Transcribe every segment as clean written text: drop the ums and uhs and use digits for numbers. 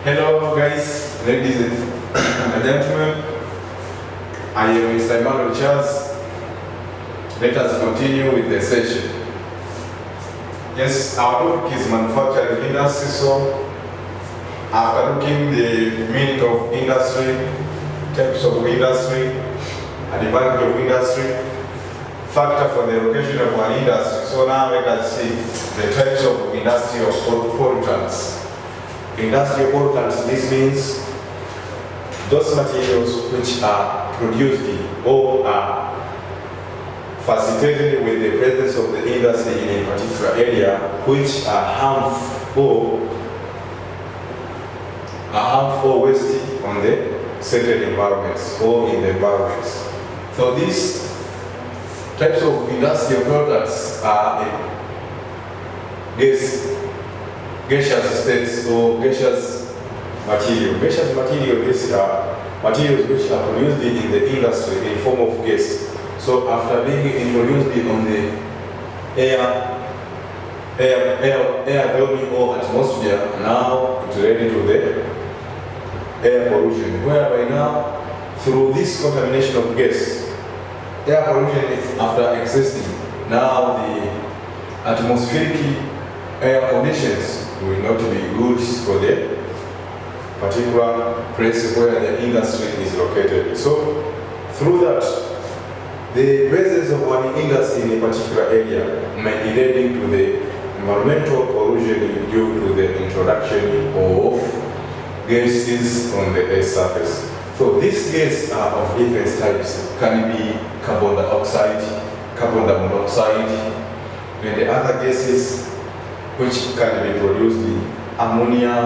Hello guys, ladies and gentlemen. I am Mr. Emmanuel Charles. Let us continue with the session. Yes, our topic is manufacturing industry. So, after looking the meaning of industry, types of industry, advantage of industry, factor for the location of an industry. So now let us see the types of industrial pollutants. Industrial pollutants, this means those materials which are produced or are facilitated with the presence of the industry in a particular area, which are harmful waste on the certain environments or in the environments. So these types of industrial products are gaseous states or gaseous material. Gaseous material, these are materials which are produced in the industry in form of gas. So after being introduced on the air volume or atmosphere, now it's ready to the air pollution, whereby now through this contamination of gas, air pollution after existing, now the atmospheric air conditions will not be good for the particular place where the industry is located. So through that, the presence of an industry in a particular area may be leading to the environmental pollution due to the introduction of gases on the air surface. So these gases are of different types. Can be carbon dioxide, carbon monoxide, and the other gases which can be produced in ammonia,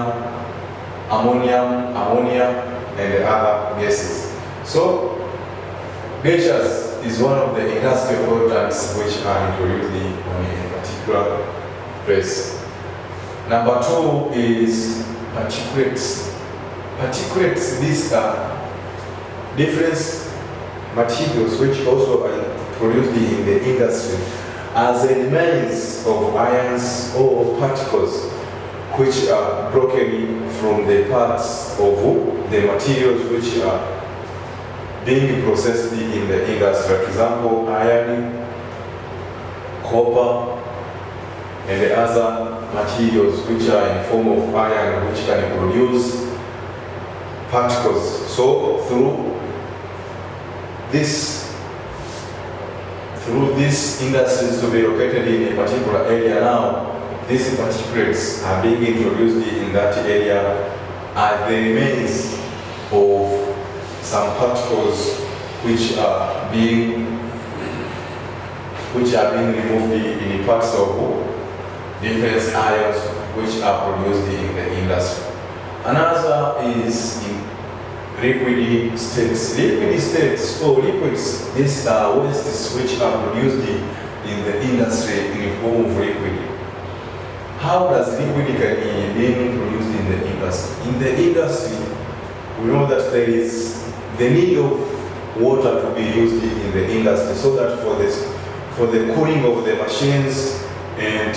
and the other gases. So gaseous is one of the industrial pollutants which are introduced on a particular place. Number two is particulates. Particulates, these are different materials which also are produced in the industry as a remains of ions or particles which are broken from the parts of the materials which are being processed in the industry. For example, iron, copper, and the other materials which are in form of iron which can produce particles. So through these industries to be located in a particular area, now these particulates are being introduced in that area as the remains of some particles which are being removed in parts of different ions which are produced in the industry. Another is in liquid states. Liquid states or liquids, these are wastes which are produced in the industry in form of liquid. How does liquid can be produced in the industry? In the industry, we know that there is the need of water to be used in the industry, so that for the cooling of the machines and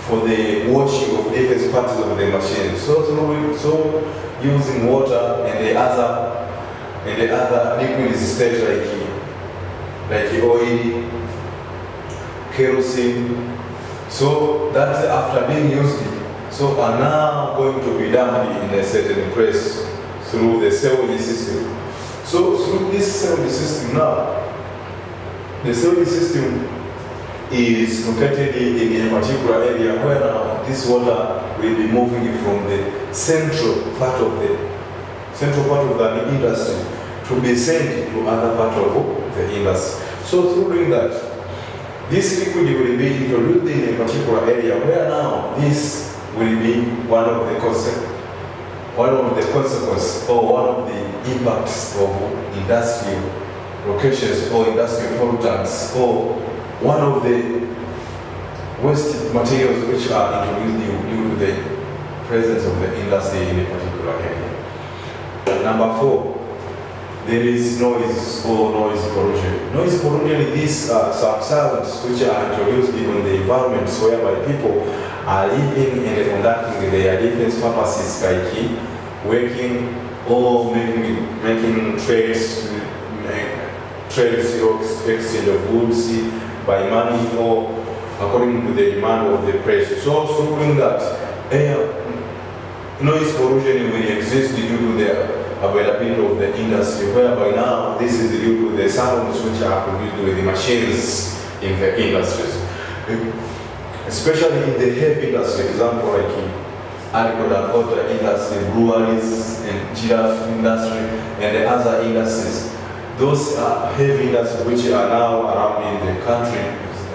for the washing of different parts of the machine. So using water and the other liquid states like oil, kerosene. So that after being used, so are now going to be dumped in a certain place through the sewage system. So through this sewage system now, the sewage system is located in a particular area where now this water will be moving from the central part of the industry to be sent to other part of the industry. So through doing that, this liquid will be introduced in a particular area where now this will be one of the consequences or one of the impacts of industrial locations or industrial pollutants, or one of the waste materials which are introduced due to the presence of the industry in a particular area. Number four, there is noise or noise pollution. Noise pollution, these are some sounds which are introduced in the environments whereby people are living and conducting their different purposes, like working or making trades or exchange of goods by money or according to the demand of the price. So doing that, noise pollution will exist due to the availability of the industry, whereby now this is due to the sounds which are produced with the machines in the industries, especially in the heavy industry, example like agriculture industry, breweries and Geograph industry and the other industries. Those are heavy industries which are now around in the country,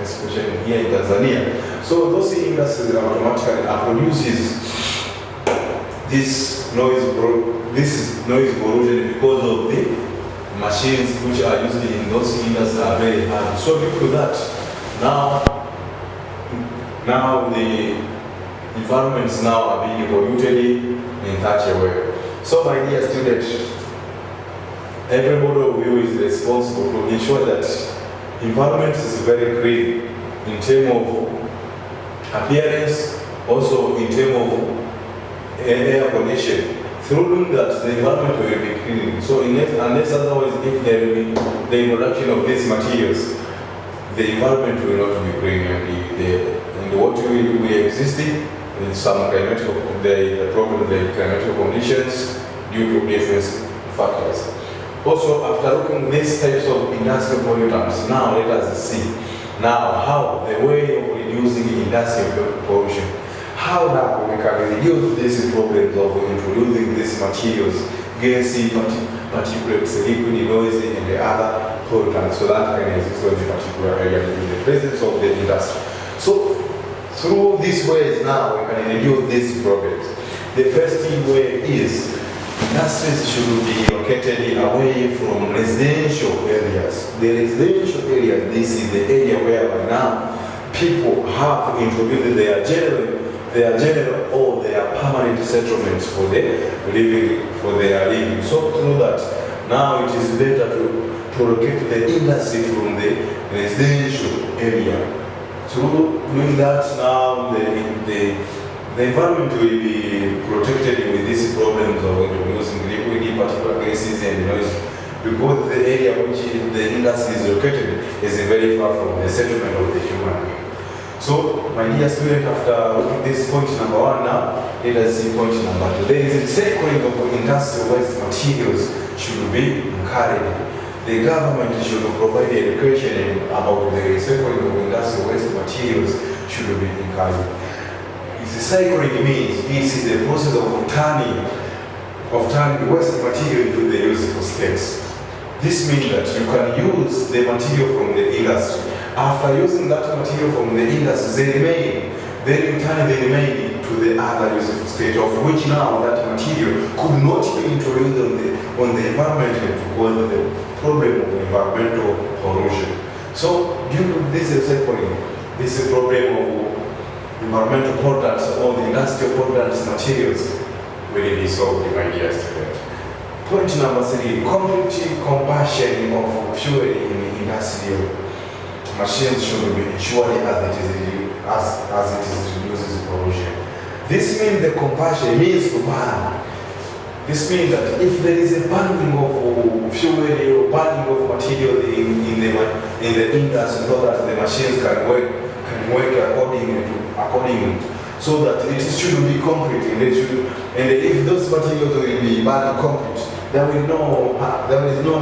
especially here in Tanzania. So those industries automatically produces this noise pollution because of the machines which are used in those industries are very hard. So due to that, now the environments now are being polluted in such a way. So my dear students, everybody of you is responsible to ensure that environment is very clean in terms of appearance, also in terms of air condition. Through doing that, the environment will be clean. So unless otherwise, if there will be the introduction of these materials, the environment will not be clean, and what will be existing in some climatic, the climatic conditions due to different factors. Also, after looking at these types of industrial pollutants, now let us see how the way of reducing industrial pollution. How now we can reduce these problems of introducing these materials, gassy, particulates, liquid, noisy, and the other pollutants, so that can exist in the particular area in the presence of the industry. So through these ways now we can reduce these problems. The first way is industries should be located away from residential areas. The residential area, this is the area where by now people have introduced their general or their permanent settlements for their living. So through that, now it is better to locate the industry from the residential area. Through doing that, now the environment will be protected with these problems of introducing liquid, particular gases and noise, because the area which the industry is located is very far from the settlement of the human being. So, my dear student, after looking at this point number 1 now, let us see point number 2. There is a recycling of industrial waste materials should be encouraged. The government should provide education about the recycling of industrial waste materials should be encouraged. Recycling means this is a process of turning waste material into the useful states. This means that you can use the material from the industry. After using that material from the industry, then you turn the remaining to the other useful state, of which now that material could not be introduced on the environment to cause the problem of environmental pollution. So due to this recycling, this problem of environmental products or the industrial products materials will be solved, my dear student. Point number 3, complete combustion of fuel in industrial machines should be ensured as it reduces pollution. This means the combustion means to burn. This means that if there is a burning of fuel or burning of material in the industry, so that the machines can work accordingly, so that it should be concrete, and if those materials will be burned concrete, there is no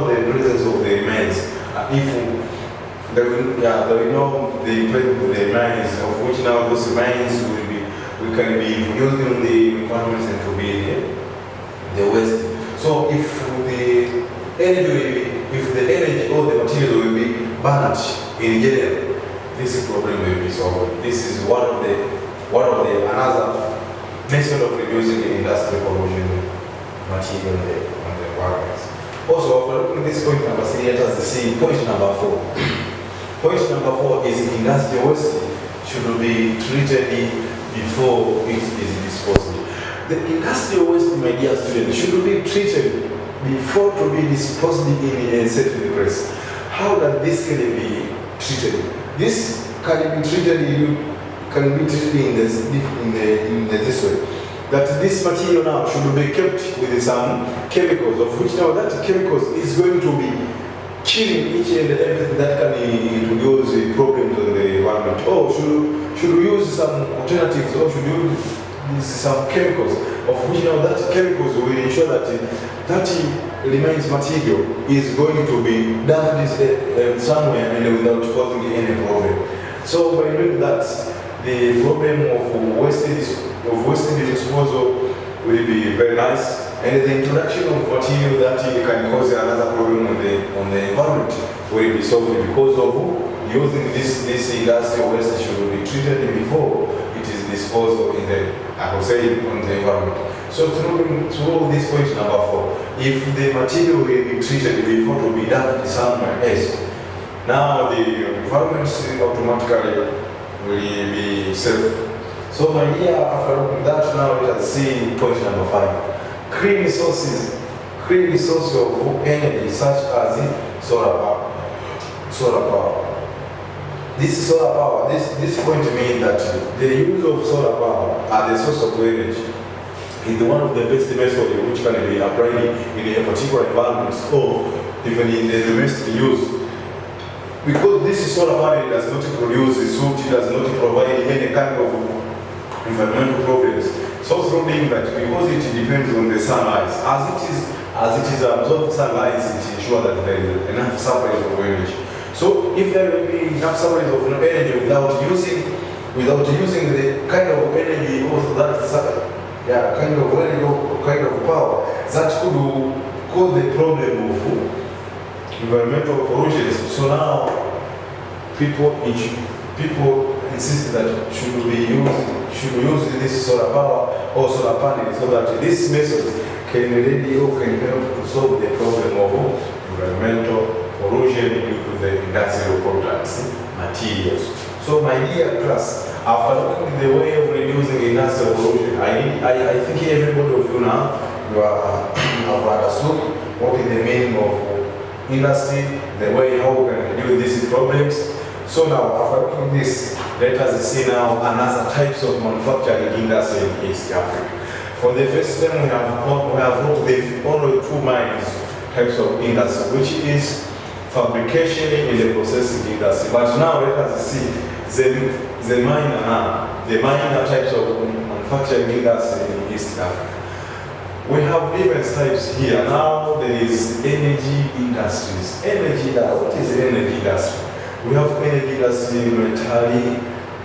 the presence of the remains. There will know the presence of the remains, of which now those remains can be used in the environment and to be the waste. So if the energy or the material will be burned in general, this problem will be solved. This is one of the another method of reducing the industrial pollution material on the environment. Also, after looking at this point number 3, let us see point number 4. Point number 4 is industrial waste should be treated before it is disposed. The industrial waste, my dear students, should be treated before to be disposed in a certain place. How does this can be treated? This can be treated in this way. that this material now should be kept with some chemicals, of which now that chemicals is going to be killing each and everything that can introduce problems on the environment. Or should we use some alternatives, or should we use some chemicals, of which now that chemicals will ensure that that remains material is going to be dumped somewhere and without causing any problem. So by doing that, the problem of wastage disposal will be very nice, and the introduction of material that can cause another problem on the environment will be solved because of using this industrial waste should be treated before it is disposed of in the, I would say, on the environment. So through this point number 4, if the material will be treated before to be dumped somewhere else, now the environment automatically will be safe. So my dear, after looking that, now let us see point number 5. Clean sources of energy such as solar power. This solar power, this point means that the use of solar power as the source of energy is one of the best methods which can be applied in a particular environment or even in the domestic use. Because this solar panel does not produce soot, it does not provide any kind of environmental problems. So through being that, because it depends on the sunlight, as it is absorbed sunlight, it ensures that there is enough supply of energy. So if there will be enough supply of energy without using the kind of energy or that kind of energy or kind of power that could cause the problem of environmental pollution. So now people insist that should use this solar power or solar panel so that this method can help to solve the problem of environmental pollution due to the industrial products materials. So my dear class, after looking at the way of reducing industrial pollution, I think everybody of you now have understood what is the meaning of industry, the way how we can deal with these problems. So now, after looking at this, let us see now another types of manufacturing industry in East Africa. For the first time, we have looked at only 2 main types of industry, which is fabrication and the processing industry. But now let us see the minor types of manufacturing industry in East Africa. We have different types here. Now there is energy industries. What is energy industry? We have energy industry,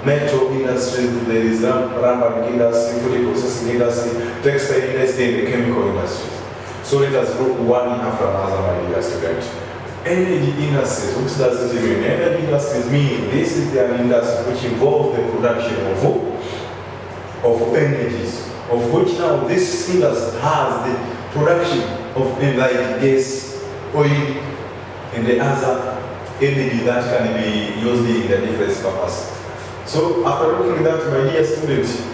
metal industry, there is rubber industry, food processing industry, textile industry, and the chemical industry. So let us look one after another, my dear student. Energy industries, which does it mean? Energy industries mean this is an industry which involves the production of energies, of which now this industry has the production of like gas, oil, and the other energy that can be used in the different purposes. So after looking at that, my dear students,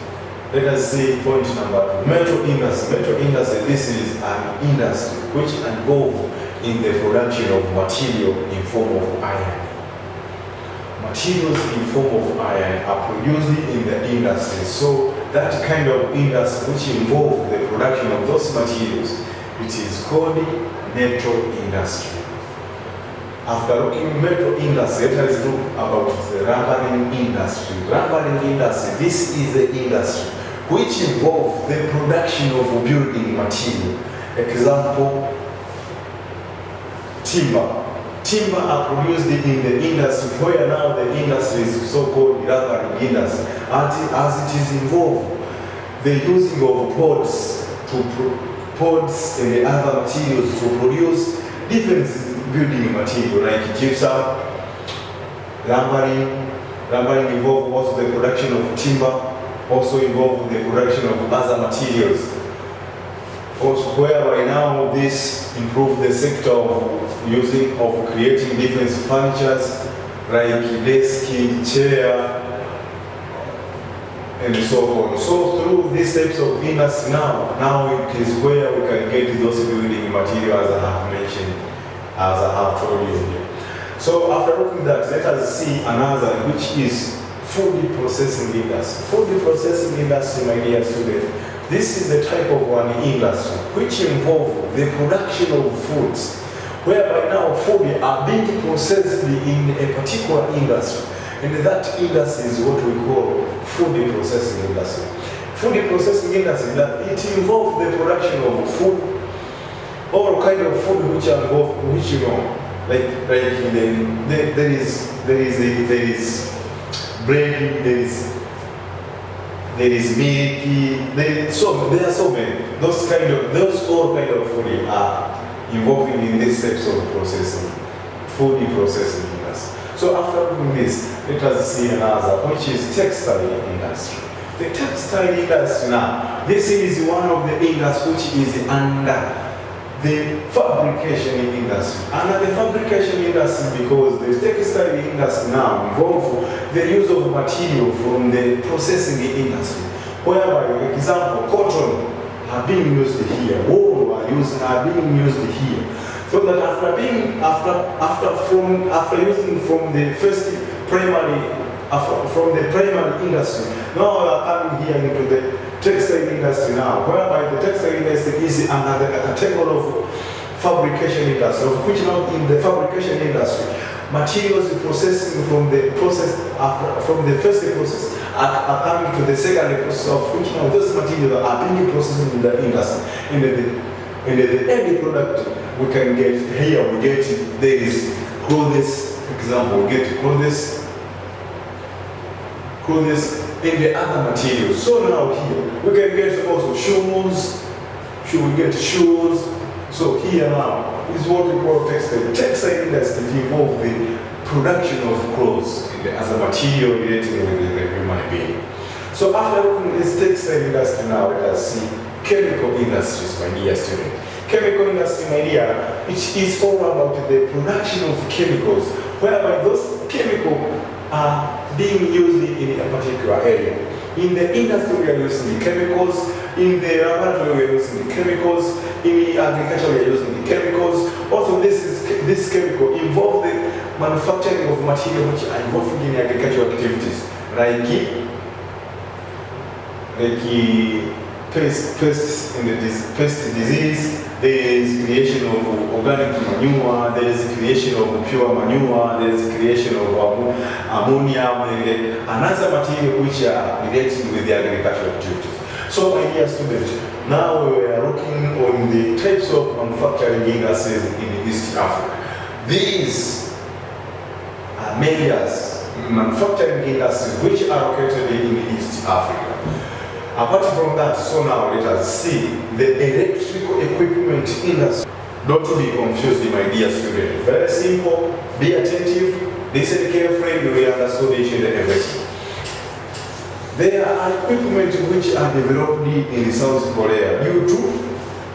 let us see point number 2. Metal industry. Metal industry, this is an industry which involves in the production of material in form of iron. Materials in form of iron are produced in the industry. So that kind of industry which involves the production of those materials, it is called metal industry. After looking at metal industry, let us look about the rubbering industry. Rubbering industry, this is the industry which involves the production of building material. Example, timber. Timber are produced in the industry where now the industry is so-called rubbering industry. As it is involved, the using of pods and the other materials to produce different building material like gypsum, lumbering. Lumbering involves also the production of timber, also involves the production of other materials. Also, whereby now this improves the sector of creating different furnitures like desk, chair, and so on. So through these types of industry now it is where we can get those building materials as I have mentioned, as I have told you here. So after looking at that, let us see another, which is food processing industry. Food processing industry, my dear students. this is a type of one industry which involves the production of foods, whereby now food are being processed in a particular industry, and that industry is what we call food processing industry. Food processing industry, that it involves the production of food, all kind of food which are involved, which there is bread, there is milk, there are so many. Those all kind of food are involved in this steps of processing, food processing industry. So after doing this, let us see another, which is textile industry. The textile industry now, this is one of the industries which is under the fabrication industry. Under the fabrication industry, because the textile industry now involves the use of material from the processing industry, whereby, for example, cotton are being used here, wool are being used here. So that after using from the primary industry, now we are coming here into the textile industry now, whereby the textile industry is another category of fabrication industry, of which now in the fabrication industry, materials processing from the process from the first process are coming to the second process, of which now those materials are being processed in the industry. In the end product we can get here, we get there is clothes, for example, we get clothes in the other materials. So now here we can get also shoes. We get shoes. So here now is what we call textile. Textile industry involves the production of clothes as a material relating with the human being. So after looking at this textile industry now, let us see chemical industries, my dear student. Chemical industry, my dear, it is all about the production of chemicals, whereby those chemicals are being used in a particular area. In the industry we are using the chemicals, in the laboratory we are using the chemicals, in the agriculture we are using the chemicals. Also this chemical involves the manufacturing of material which are involved in agricultural activities, like pest disease, there is creation of organic manure, there is creation of pure manure, there is creation of ammonia, another material which are related with the agricultural activities. So my dear students, now we are looking on the types of manufacturing industries in East Africa. These are major manufacturing industries which are located in East Africa. Apart from that, so now let us see the electrical equipment industry. Don't be confused, my dear student. Very simple, be attentive, listen carefully, you will understand each and everything. There are equipment which are developed in South Korea.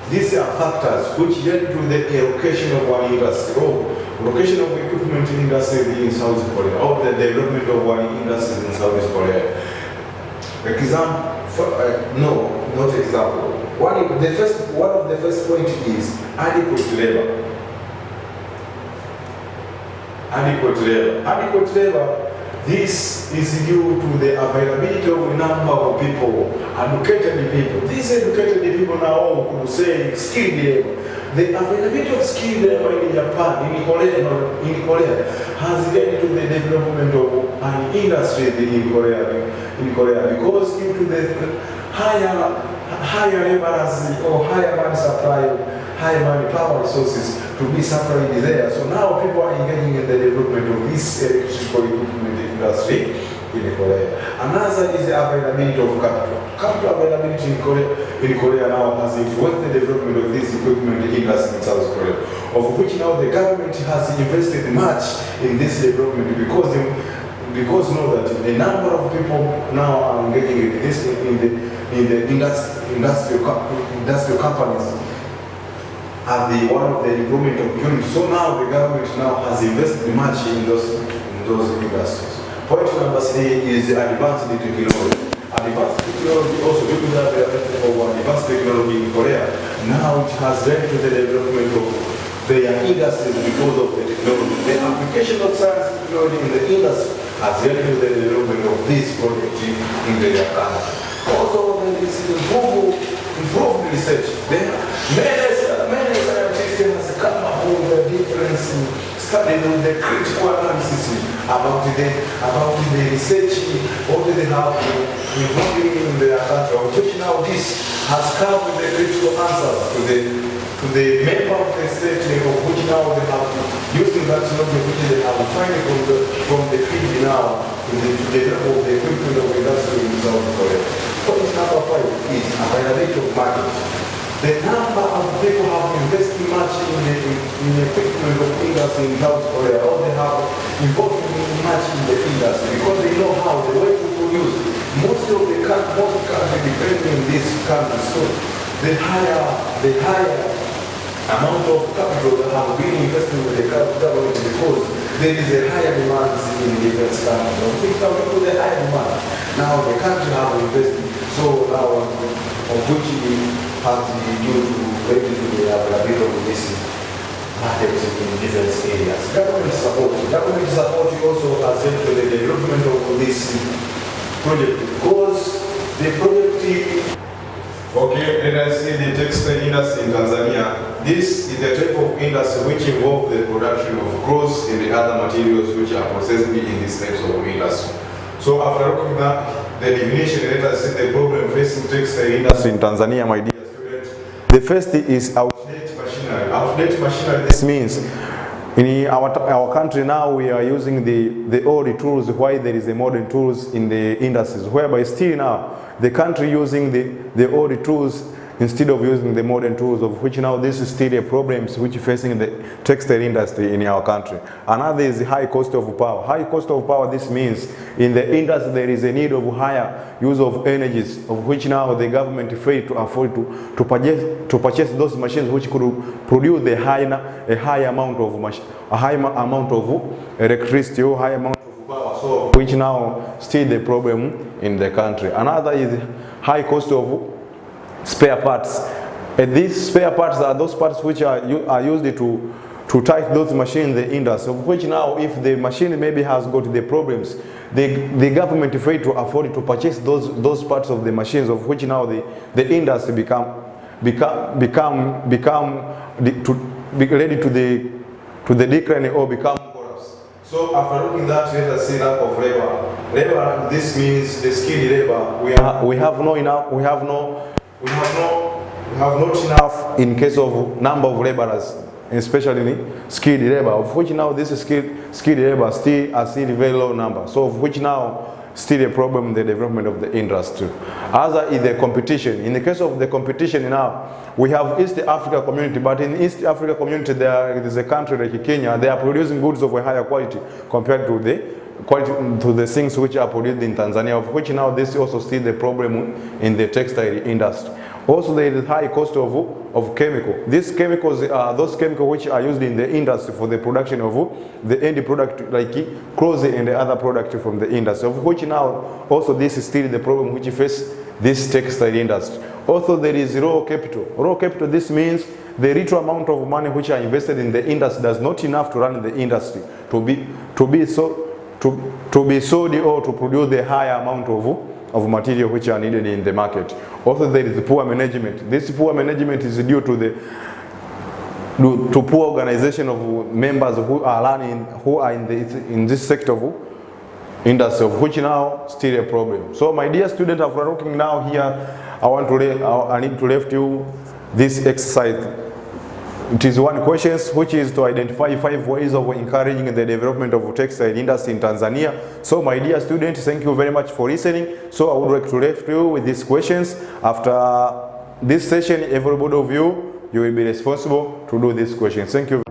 These are factors which led to the allocation of one industry, or location of equipment industry in South Korea, or the development of one industry in South Korea. Example. Not example. One of the first point is adequate labor. Adequate labor. This is due to the availability of a number of people, educated people. These educated people now who say skilled labor. The availability of skilled labor in Japan, in Korea has led to the development of an industry in Korea, because due to the higher laborers or higher man supply, higher manpower resources to be supplied there. So now people are engaging in the development of this electrical equipment industry in Korea. Another is the availability of capital. Capital availability in Korea now has influenced the development of this equipment industry in South Korea, of which now the government has invested much in this development, because know that a number of people now are engaging in this in the industrial companies are one of the employment opportunities. So now the government now has invested much in those industries. Point number 3 is advanced technology. Advanced technology also, due to the development of advanced technology in Korea, now it has led to the development of their industries because of the technology. The application of science technology in the industry has led to the development of this project in their country. Also, there is improved improved research. Then many scientists have come up with the difference in studying the critical analysis about the research, what they have involving in their country, of which now this has come with the critical answers to the member of the state, of which now they have using that knowledge which they have finding from the field now to the level of the equipment of industry in South Korea. Point number 5 is availability of market. The number of people have invested much in the equipment of industry in South Korea, or they have involved much in the industry because they know how the way to produce. Most countries depend on this country, so the higher amount of capital that have been invested with the government because there is a higher demand in different countries. So think about the higher demand. Now the country have invested, so now of which has been due to the availability of this market in different areas. Government support also has helped to the development of this project because the project. Okay, let us see the textile industry in Tanzania. This is the type of industry which involves the production of clothes and the other materials which are processed in these types of industry. So after looking at the definition, let us see the problem facing textile industry in Tanzania, my dear students. The first is outdated machinery. Outdated machinery, this means in our country now we are using the old tools while there is a modern tools in the industries, whereby still now the country using the old tools instead of using the modern tools, of which now this is still a problem which is facing the textile industry in our country. Another is the high cost of power. High cost of power, this means in the industry there is a need of higher use of energies, of which now the government failed to afford to purchase those machines which could produce a high amount of electricity or high amount of power, so which now still the problem in the country. Another is high cost of spare parts. These spare parts are those parts which are used to tight those machines in the industry, of which now if the machine maybe has got the problems, the government failed to afford to purchase those parts of the machines, of which now the industry become ready to the decline or become collapse. So after looking at that, let us see lack of labor. Labor, this means the skilled labor. We have not enough in case of number of laborers, especially skilled labor, of which now this skilled labor are still very low number. So of which now still a problem in the development of the industry. Other is the competition. In the case of the competition now, we have East Africa community, but in East Africa community there is a country like Kenya, they are producing goods of a higher quality compared to the things which are produced in Tanzania, of which now this also still the problem in the textile industry. Also there is high cost of chemical. These chemicals are those chemicals which are used in the industry for the production of the end product like clothes and the other product from the industry, of which now also this is still the problem which face this textile industry. Also there is raw capital. Raw capital, this means the little amount of money which are invested in the industry does not enough to run the industry to be sold or to produce the higher amount of material which are needed in the market. Also there is poor management. This poor management is due to poor organization of members who are in this sector of industry, of which now still a problem. So my dear student, after looking now here, I need to left you this exercise. It is one question which is to identify 5 ways of encouraging the development of textile industry in Tanzania. So my dear students, thank you very much for listening. So I would like to leave you with these questions. After this session, everybody of you will be responsible to do these questions. Thank you.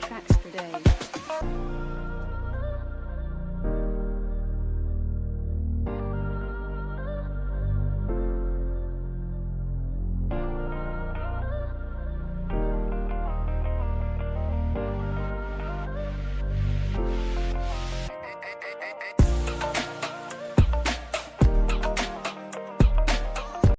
tracks